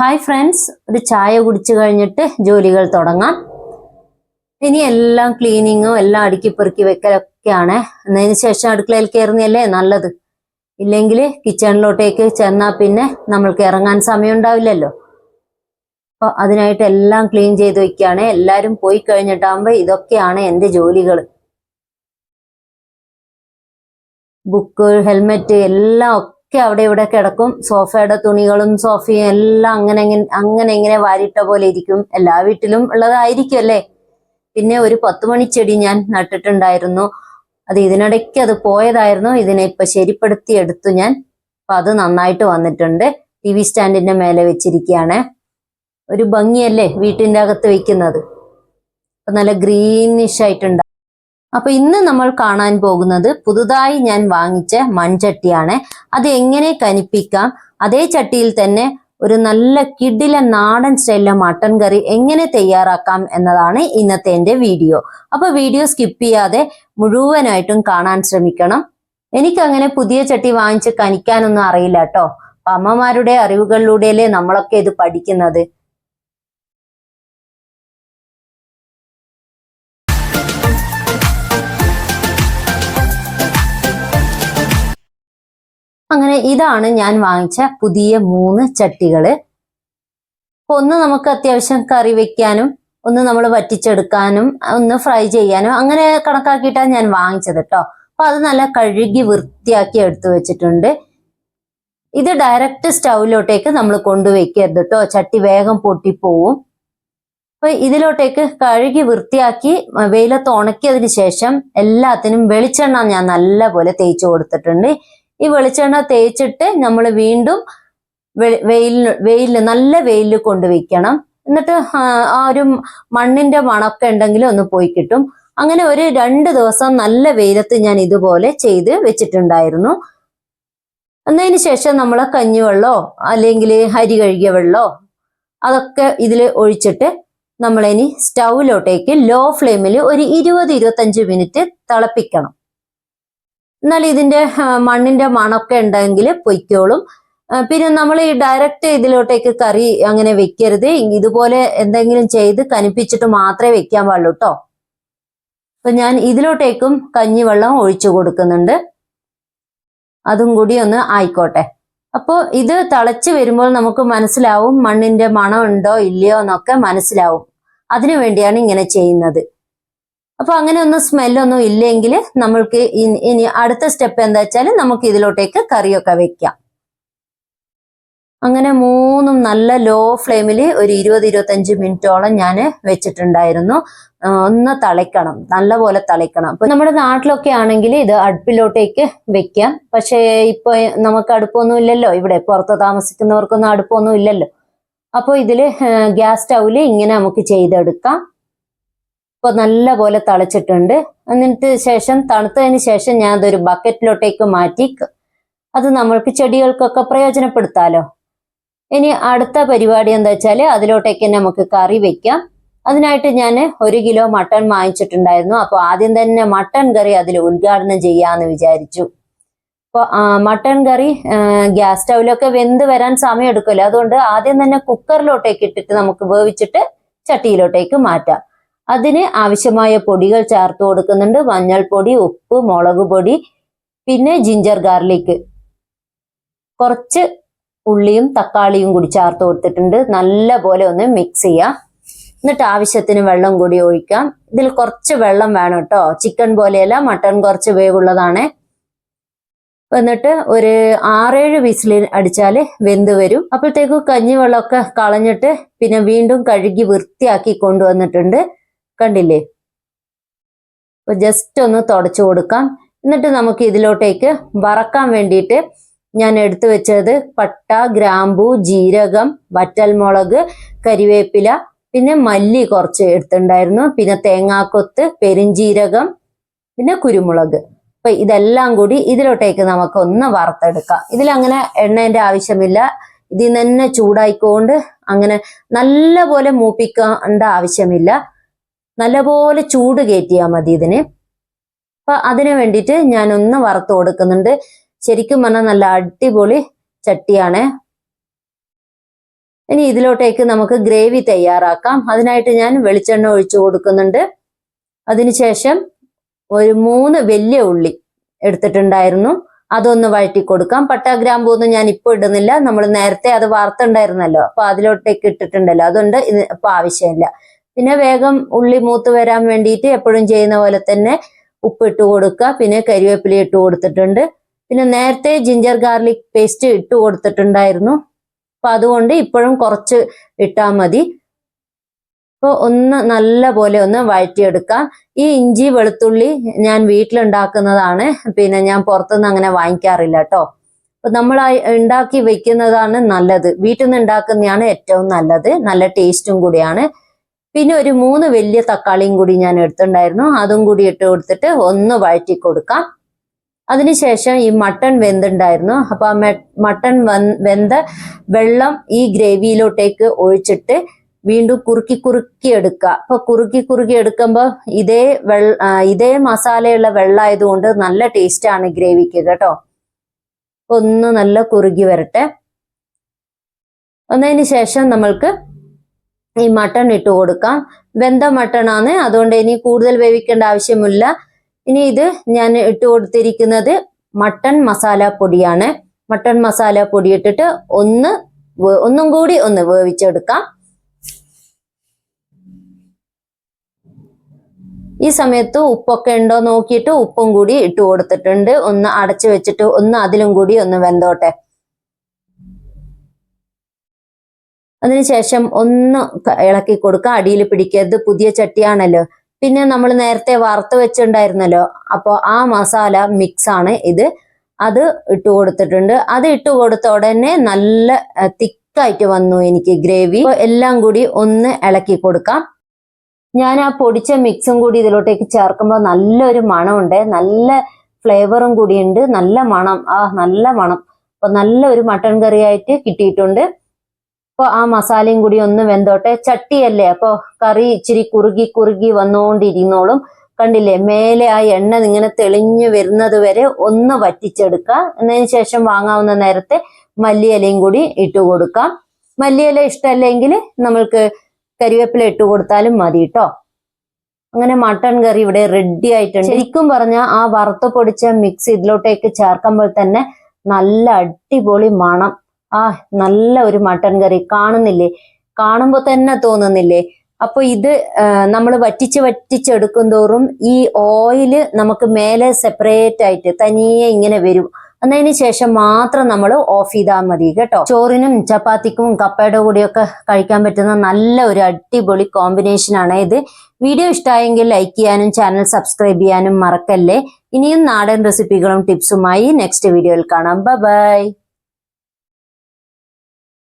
Hi friends, ഒരു ചായ കുടിച്ചു കഴിഞ്ഞിട്ട് ജോലികൾ തുടങ്ങാം. ഇനി എല്ലാം ക്ലീനിങ്ങും എല്ലാം അടുക്കി പെറുക്കി വെക്കലൊക്കെയാണ്. എന്നതിന് ശേഷം അടുക്കളയിൽ കയറുന്നതല്ലേ നല്ലത്. ഇല്ലെങ്കിൽ കിച്ചണിലോട്ടേക്ക് ചെന്നാൽ പിന്നെ നമ്മൾക്ക് ഇറങ്ങാൻ സമയം ഉണ്ടാവില്ലല്ലോ. അപ്പോൾ അതിനായിട്ട് എല്ലാം ക്ലീൻ ചെയ്ത് വെക്കുകയാണ്. എല്ലാവരും പോയി കഴിഞ്ഞിട്ടാകുമ്പോൾ ഇതൊക്കെയാണ് എൻ്റെ ജോലികൾ. ബുക്ക്, ഹെൽമെറ്റ് എല്ലാം ഒക്കെ അവിടെ ഇവിടെ കിടക്കും. സോഫയുടെ തുണികളും സോഫയും എല്ലാം അങ്ങനെ ഇങ്ങനെ വാരിട്ട പോലെ ഇരിക്കും. എല്ലാ വീട്ടിലും ഉള്ളതായിരിക്കും അല്ലേ. പിന്നെ ഒരു 10 മണിച്ചെടി ഞാൻ നട്ടിട്ടുണ്ടായിരുന്നു. അത് ഇതിനിടയ്ക്ക് അത് പോയതായിരുന്നു. ഇതിനെ ഇപ്പൊ ശരിപ്പെടുത്തി എടുത്തു ഞാൻ. അപ്പൊ അത് നന്നായിട്ട് വന്നിട്ടുണ്ട്. TV സ്റ്റാൻഡിന്റെ മേലെ വെച്ചിരിക്കുകയാണ്. ഒരു ഭംഗിയല്ലേ വീട്ടിന്റെ അകത്ത് വെക്കുന്നത്. അപ്പൊ നല്ല ഗ്രീനിഷ് ആയിട്ടുണ്ട്. അപ്പൊ ഇന്ന് നമ്മൾ കാണാൻ പോകുന്നത് പുതുതായി ഞാൻ വാങ്ങിച്ച മൺചട്ടിയാണ്. അത് എങ്ങനെ കനിപ്പിക്കാം, അതേ ചട്ടിയിൽ തന്നെ ഒരു നല്ല കിടിലൻ നാടൻ സ്റ്റൈലിലെ മട്ടൻ കറി എങ്ങനെ തയ്യാറാക്കാം എന്നതാണ് ഇന്നത്തെ എൻ്റെ വീഡിയോ. അപ്പൊ വീഡിയോ സ്കിപ്പ് ചെയ്യാതെ മുഴുവനായിട്ടും കാണാൻ ശ്രമിക്കണം. എനിക്കങ്ങനെ പുതിയ ചട്ടി വാങ്ങിച്ച് കനിക്കാനൊന്നും അറിയില്ല കേട്ടോ. അമ്മമാരുടെ അറിവുകളിലൂടെയല്ലേ നമ്മളൊക്കെ ഇത് പഠിക്കുന്നത്. അങ്ങനെ ഇതാണ് ഞാൻ വാങ്ങിച്ച പുതിയ 3 ചട്ടികള്. ഒന്ന് നമുക്ക് അത്യാവശ്യം കറി വെക്കാനും, ഒന്ന് നമ്മൾ വറ്റിച്ചെടുക്കാനും, ഒന്ന് ഫ്രൈ ചെയ്യാനും അങ്ങനെ കണക്കാക്കിയിട്ടാണ് ഞാൻ വാങ്ങിച്ചത് കേട്ടോ. അപ്പൊ അത് നല്ല കഴുകി വൃത്തിയാക്കി എടുത്തു വെച്ചിട്ടുണ്ട്. ഇത് ഡയറക്റ്റ് സ്റ്റൗവിലോട്ടേക്ക് നമ്മൾ കൊണ്ടുവയ്ക്കരുത് കേട്ടോ, ചട്ടി വേഗം പൊട്ടിപ്പോവും. അപ്പൊ ഇതിലോട്ടേക്ക് കഴുകി വൃത്തിയാക്കി വെയിലത്ത് ഉണക്കിയതിന് ശേഷം എല്ലാത്തിനും വെളിച്ചെണ്ണ ഞാൻ നല്ല പോലെ തേച്ച് കൊടുത്തിട്ടുണ്ട്. ഈ വെളിച്ചെണ്ണ തേച്ചിട്ട് നമ്മൾ വീണ്ടും നല്ല വെയിലിൽ കൊണ്ടുവയ്ക്കണം. എന്നിട്ട് ആ ഒരു മണ്ണിന്റെ മണമൊക്കെ ഉണ്ടെങ്കിൽ ഒന്ന് പോയി കിട്ടും. അങ്ങനെ ഒരു 2 ദിവസം നല്ല വെയിലത്ത് ഞാൻ ഇതുപോലെ ചെയ്ത് വെച്ചിട്ടുണ്ടായിരുന്നു. എന്നതിന് ശേഷം നമ്മൾ കഞ്ഞിവെള്ളോ അല്ലെങ്കിൽ അരി കഴുകിയ വെള്ളോ അതൊക്കെ ഇതിൽ ഒഴിച്ചിട്ട് നമ്മളിനി സ്റ്റൗവിലോട്ടേക്ക് ലോ ഫ്ലെയിമിൽ ഒരു 20-25 മിനിറ്റ് തിളപ്പിക്കണം. എന്നാൽ ഇതിന്റെ മണ്ണിന്റെ മണമൊക്കെ ഉണ്ടെങ്കിൽ പൊയ്ക്കോളും. പിന്നെ നമ്മൾ ഈ ഡയറക്റ്റ് ഇതിലോട്ടേക്ക് കറി അങ്ങനെ വെക്കരുത്. ഇതുപോലെ എന്തെങ്കിലും ചെയ്ത് കനിപ്പിച്ചിട്ട് മാത്രമേ വെക്കാൻ പാടുള്ളൂ കേട്ടോ. അപ്പൊ ഞാൻ ഇതിലോട്ടേക്കും കഞ്ഞിവെള്ളം ഒഴിച്ചു കൊടുക്കുന്നുണ്ട്. അതും കൂടി ഒന്ന് ആയിക്കോട്ടെ. അപ്പോൾ ഇത് തിളച്ച് വരുമ്പോൾ നമുക്ക് മനസ്സിലാവും മണ്ണിന്റെ മണം ഉണ്ടോ ഇല്ലയോ എന്നൊക്കെ മനസ്സിലാവും. അതിനു വേണ്ടിയാണ് ഇങ്ങനെ ചെയ്യുന്നത്. അപ്പൊ അങ്ങനെ ഒന്നും സ്മെല്ലൊന്നും ഇല്ലെങ്കിൽ നമ്മൾക്ക് ഇനി അടുത്ത സ്റ്റെപ്പ് എന്താ വെച്ചാൽ നമുക്ക് ഇതിലോട്ടേക്ക് കറിയൊക്കെ വെക്കാം. അങ്ങനെ 3 നല്ല ലോ ഫ്ലെയിമിൽ ഒരു 20-25 മിനിറ്റോളം ഞാൻ വെച്ചിട്ടുണ്ടായിരുന്നു. ഒന്ന് തിളയ്ക്കണം, നല്ല പോലെ തിളയ്ക്കണം. അപ്പൊ നമ്മുടെ നാട്ടിലൊക്കെ ആണെങ്കിൽ ഇത് അടുപ്പിലോട്ടേക്ക് വെക്കാം. പക്ഷേ ഇപ്പൊ നമുക്ക് അടുപ്പൊന്നും ഇല്ലല്ലോ, ഇവിടെ പുറത്ത് താമസിക്കുന്നവർക്കൊന്നും അടുപ്പൊന്നും ഇല്ലല്ലോ. അപ്പോൾ ഇതില് ഗ്യാസ് സ്റ്റൗവില് ഇങ്ങനെ നമുക്ക് ചെയ്തെടുക്കാം. ഇപ്പൊ നല്ല പോലെ തിളച്ചിട്ടുണ്ട്. എന്നിട്ട് ശേഷം തണുത്തതിന് ശേഷം ഞാൻ അതൊരു ബക്കറ്റിലോട്ടേക്ക് മാറ്റി അത് നമ്മൾക്ക് ചെടികൾക്കൊക്കെ പ്രയോജനപ്പെടുത്താലോ. ഇനി അടുത്ത പരിപാടി എന്താ വെച്ചാൽ അതിലോട്ടേക്ക് നമുക്ക് കറി വെക്കാം. അതിനായിട്ട് ഞാൻ 1 കിലോ മട്ടൺ വാങ്ങിച്ചിട്ടുണ്ടായിരുന്നു. അപ്പോൾ ആദ്യം തന്നെ മട്ടൺ കറി അതിൽ ഉദ്ഘാടനം ചെയ്യാന്ന് വിചാരിച്ചു. അപ്പോൾ മട്ടൺ കറി ഗ്യാസ് സ്റ്റൗവിലൊക്കെ വെന്ത് വരാൻ സമയം എടുക്കുമല്ലോ. അതുകൊണ്ട് ആദ്യം തന്നെ കുക്കറിലോട്ടേക്ക് ഇട്ടിട്ട് നമുക്ക് വേവിച്ചിട്ട് ചട്ടിയിലോട്ടേക്ക് മാറ്റാം. അതിന് ആവശ്യമായ പൊടികൾ ചേർത്ത് കൊടുക്കുന്നുണ്ട്. മഞ്ഞൾപ്പൊടി, ഉപ്പ്, മുളക് പൊടി, പിന്നെ ജിഞ്ചർ ഗാർലിക്, കുറച്ച് ഉള്ളിയും തക്കാളിയും കൂടി ചേർത്ത് കൊടുത്തിട്ടുണ്ട്. നല്ല പോലെ ഒന്ന് മിക്സ് ചെയ്യാം. എന്നിട്ട് ആവശ്യത്തിന് വെള്ളം കൂടി ഒഴിക്കാം. ഇതിൽ കുറച്ച് വെള്ളം വേണം കേട്ടോ. ചിക്കൻ പോലെയല്ല, മട്ടൺ കുറച്ച് വേവുള്ളതാണ്. എന്നിട്ട് ഒരു 6-7 വിസിൽ അടിച്ചാൽ വെന്ത് വരും. അപ്പോഴത്തേക്കും കഞ്ഞിവെള്ളമൊക്കെ കളഞ്ഞിട്ട് പിന്നെ വീണ്ടും കഴുകി വൃത്തിയാക്കി കൊണ്ടുവന്നിട്ടുണ്ട്. കണ്ടില്ലേ? അപ്പൊ ജസ്റ്റ് ഒന്ന് തുടച്ചു കൊടുക്കാം. എന്നിട്ട് നമുക്ക് ഇതിലോട്ടേക്ക് വറക്കാൻ വേണ്ടിയിട്ട് ഞാൻ എടുത്തു വെച്ചത് പട്ട, ഗ്രാമ്പൂ, ജീരകം, വറ്റൽമുളക്, കരിവേപ്പില, പിന്നെ മല്ലി കുറച്ച് എടുത്തിട്ടുണ്ടായിരുന്നു, പിന്നെ തേങ്ങാക്കൊത്ത്, പെരിഞ്ജീരകം, പിന്നെ കുരുമുളക്. അപ്പൊ ഇതെല്ലാം കൂടി ഇതിലോട്ടേക്ക് നമുക്ക് ഒന്ന് വറുത്തെടുക്കാം. ഇതിലങ്ങനെ എണ്ണേന്റെ ആവശ്യമില്ല. ഇതിൽ തന്നെ ചൂടായിക്കൊണ്ട് അങ്ങനെ നല്ല പോലെ മൂപ്പിക്കേണ്ട ആവശ്യമില്ല. നല്ലപോലെ ചൂട് കയറ്റിയാൽ മതി ഇതിന്. അപ്പൊ അതിനു വേണ്ടിയിട്ട് ഞാനൊന്ന് വറുത്ത് കൊടുക്കുന്നുണ്ട്. ശരിക്കും പറഞ്ഞാൽ നല്ല അടിപൊളി ചട്ടിയാണ്. ഇനി ഇതിലോട്ടേക്ക് നമുക്ക് ഗ്രേവി തയ്യാറാക്കാം. അതിനായിട്ട് ഞാൻ വെളിച്ചെണ്ണ ഒഴിച്ചു കൊടുക്കുന്നുണ്ട്. അതിനുശേഷം ഒരു 3 വലിയ ഉള്ളി എടുത്തിട്ടുണ്ടായിരുന്നു, അതൊന്ന് വഴറ്റി കൊടുക്കാം. പട്ട ഗ്രാമ്പൂ ഒന്നും ഞാൻ ഇപ്പോൾ ഇടുന്നില്ല, നമ്മൾ നേരത്തെ അത് വറുത്തുണ്ടായിരുന്നല്ലോ, അപ്പൊ അതിലോട്ടേക്ക് ഇട്ടിട്ടുണ്ടല്ലോ, അതുകൊണ്ട് ഇപ്പൊ ആവശ്യമില്ല. പിന്നെ വേഗം ഉള്ളി മൂത്ത് വരാൻ വേണ്ടിയിട്ട് എപ്പോഴും ചെയ്യുന്ന പോലെ തന്നെ ഉപ്പ് ഇട്ട് കൊടുക്കുക. പിന്നെ കരിവേപ്പില ഇട്ട് കൊടുത്തിട്ടുണ്ട്. പിന്നെ നേരത്തെ ജിഞ്ചർ ഗാർലിക് പേസ്റ്റ് ഇട്ട് കൊടുത്തിട്ടുണ്ടായിരുന്നു, അപ്പൊ അതുകൊണ്ട് ഇപ്പോഴും കുറച്ച് ഇട്ടാൽ മതി. അപ്പോൾ ഒന്ന് നല്ല പോലെ ഒന്ന് വഴറ്റിയെടുക്കാം. ഈ ഇഞ്ചി വെളുത്തുള്ളി ഞാൻ വീട്ടിലുണ്ടാക്കുന്നതാണ്, പിന്നെ ഞാൻ പുറത്തുനിന്ന് അങ്ങനെ വാങ്ങിക്കാറില്ല കേട്ടോ. അപ്പൊ നമ്മൾ ഉണ്ടാക്കി വെക്കുന്നതാണ് നല്ലത്, വീട്ടിൽ നിന്ന് ഉണ്ടാക്കുന്നതാണ് ഏറ്റവും നല്ലത്, നല്ല ടേസ്റ്റും കൂടിയാണ്. പിന്നെ ഒരു 3 വലിയ തക്കാളിയും കൂടി ഞാൻ എടുത്തിട്ടുണ്ടായിരുന്നു, അതും കൂടി ഇട്ട് കൊടുത്തിട്ട് ഒന്ന് വഴറ്റി കൊടുക്കാം. അതിനുശേഷം ഈ മട്ടൺ വെന്തുണ്ടായിരുന്നു, അപ്പൊ ആ മട്ടൺ വെന്ത വെള്ളം ഈ ഗ്രേവിയിലോട്ടേക്ക് ഒഴിച്ചിട്ട് വീണ്ടും കുറുക്കി എടുക്കുക. അപ്പൊ കുറുക്കി എടുക്കുമ്പോൾ ഇതേ മസാലയുള്ള വെള്ളമായതുകൊണ്ട് നല്ല ടേസ്റ്റ് ആണ് ഗ്രേവിക്ക് കേട്ടോ. ഒന്ന് നല്ല കുറുകി വരട്ടെ. ഒന്നതിന് ശേഷം നമ്മൾക്ക് ഈ മട്ടൺ ഇട്ട് കൊടുക്കാം. വെന്ത മട്ടണാണ്, അതുകൊണ്ട് ഇനി കൂടുതൽ വേവിക്കേണ്ട ആവശ്യമില്ല. ഇനി ഇത് ഞാൻ ഇട്ട് കൊടുത്തിരിക്കുന്നത് മട്ടൺ മസാല പൊടിയാണ്. മട്ടൺ മസാല പൊടി ഇട്ടിട്ട് ഒന്നും കൂടി ഒന്ന് വേവിച്ചെടുക്കാം. ഈ സമയത്ത് ഉപ്പൊക്കെ ഉണ്ടോ നോക്കിയിട്ട് ഉപ്പും കൂടി ഇട്ട് കൊടുത്തിട്ടുണ്ട്. ഒന്ന് അടച്ചു വെച്ചിട്ട് അതിലും കൂടി ഒന്ന് വെന്തോട്ടെ. അതിനുശേഷം ഒന്ന് ഇളക്കി കൊടുക്കുക, അടിയിൽ പിടിക്കരുത്, പുതിയ ചട്ടിയാണല്ലോ. പിന്നെ നമ്മൾ നേരത്തെ വറുത്ത് വെച്ചിട്ടുണ്ടായിരുന്നല്ലോ, അപ്പോൾ ആ മസാല മിക്സ് ആണ് ഇത്, അത് ഇട്ട് കൊടുത്തിട്ടുണ്ട്. അത് ഇട്ട് കൊടുത്ത ഉടനെ നല്ല തിക്കായിട്ട് വന്നു എനിക്ക് ഗ്രേവി. എല്ലാം കൂടി ഒന്ന് ഇളക്കി കൊടുക്കാം. ഞാൻ ആ പൊടിച്ച മിക്സും കൂടി ഇതിലോട്ടേക്ക് ചേർക്കുമ്പോൾ നല്ലൊരു മണമുണ്ട്, നല്ല ഫ്ലേവറും കൂടി ഉണ്ട്, നല്ല മണം, നല്ല മണം. അപ്പൊ നല്ല ഒരു മട്ടൺ കറി ആയിട്ട് കിട്ടിയിട്ടുണ്ട്. അപ്പൊ ആ മസാലയും കൂടി ഒന്ന് വെന്തോട്ടെ. ചട്ടിയല്ലേ, അപ്പൊ കറി ഇച്ചിരി കുറുകി വന്നുകൊണ്ടിരുന്നോളും. കണ്ടില്ലേ, മേലെ ആ എണ്ണ ഇങ്ങനെ തെളിഞ്ഞു വരുന്നത് വരെ ഒന്ന് വറ്റിച്ചെടുക്കുക. എന്നതിന് ശേഷം വാങ്ങാവുന്ന നേരത്തെ മല്ലിയിലയും കൂടി ഇട്ട് കൊടുക്കാം. മല്ലിയില ഇഷ്ടമല്ലെങ്കിൽ നമ്മൾക്ക് കരിവേപ്പില ഇട്ട് കൊടുത്താലും മതി കേട്ടോ. അങ്ങനെ മട്ടൺ കറി ഇവിടെ റെഡി ആയിട്ടുണ്ട്. ശരിക്കും പറഞ്ഞാൽ ആ വറുത്ത് പൊടിച്ച മിക്സ് ഇതിലോട്ടേക്ക് ചേർക്കുമ്പോൾ തന്നെ നല്ല അടിപൊളി മണം. നല്ല ഒരു മട്ടൺ കറി കാണുന്നില്ലേ, കാണുമ്പോൾ തന്നെ തോന്നുന്നില്ലേ. അപ്പൊ ഇത് നമ്മൾ വറ്റിച്ചെടുക്കും തോറും ഈ ഓയില് നമുക്ക് മേലെ സെപ്പറേറ്റ് ആയിട്ട് തനിയെ ഇങ്ങനെ വരും. എന്നതിന് ശേഷം മാത്രം നമ്മൾ ഓഫ് ചെയ്താൽ മതി കേട്ടോ. ചോറിനും ചപ്പാത്തിക്കും കപ്പയുടെ കൂടിയൊക്കെ കഴിക്കാൻ പറ്റുന്ന നല്ല ഒരു അടിപൊളി കോമ്പിനേഷൻ ആണ് ഇത്. വീഡിയോ ഇഷ്ടമായെങ്കിൽ ലൈക്ക് ചെയ്യാനും ചാനൽ സബ്സ്ക്രൈബ് ചെയ്യാനും മറക്കല്ലേ. ഇനിയും നാടൻ റെസിപ്പികളും ടിപ്സുമായി നെക്സ്റ്റ് വീഡിയോയിൽ കാണാം. ബൈ.